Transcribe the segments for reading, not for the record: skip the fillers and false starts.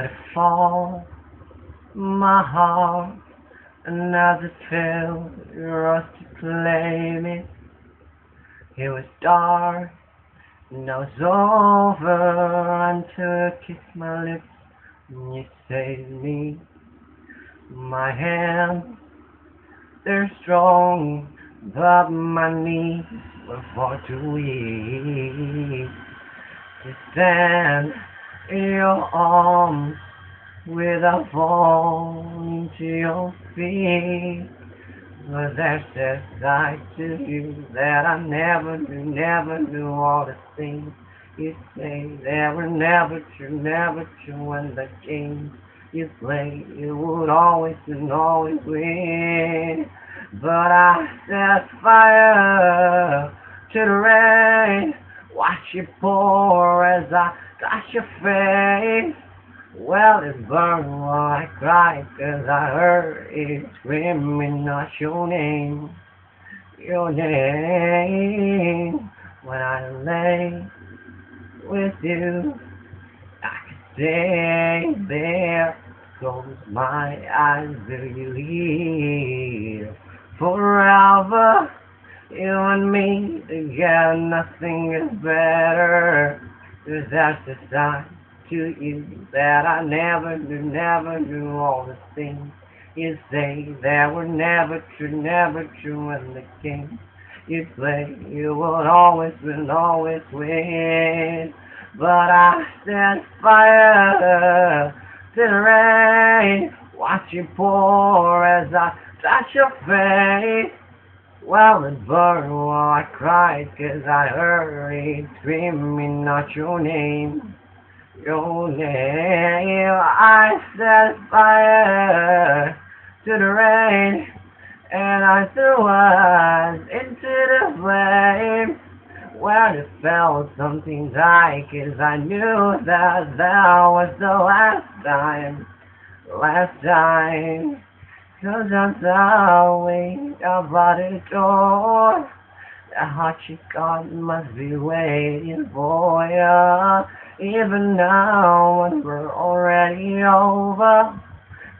let it fall, my heart, another tale, yours to claim it. It was dark, now it's over, until you kissed my lips and you saved me. My hands, they're strong, but my knees were far too weak to stand in your arms without falling to your feet. But there's a side to you that I never knew all the things you say. They were never true, and the games you play, you would always and always win. But I set fire to the rain, watch it pour as I touch your face. Well, it burned while I cried, 'cause I heard it screaming out your name, your name. When I lay with you, I could stay there, close my eyes, will you leave forever? You and me together, nothing is better, 'cause that's the sign to you that I never knew all the things you say that were never true, and the game you play, you would always win. But I set fire to the rain, watch it pour as I touch your face. Well, it burned while I cried, 'cause I heard it screaming out your name, your name. I set fire to the rain, and I threw us into the flame. Well, it felt something like, 'cause I knew that was the last time. 'Cause I'm sorry about the door. The heart you got must be waiting for ya. Even now when we're already over,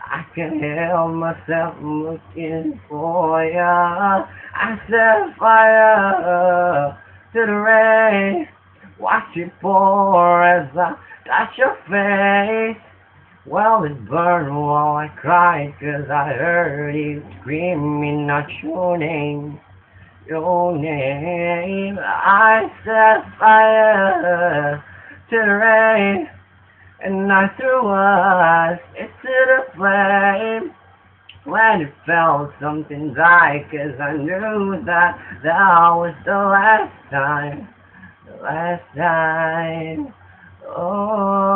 I can help myself looking for ya. I set fire to the rain, watch it pour as I touch your face. Well, it burned while I cried, 'cause I heard you screaming out your name, your name. I set fire to the rain, and I threw us into the flame. When it felt something like, 'cause I knew that was the last time, Oh.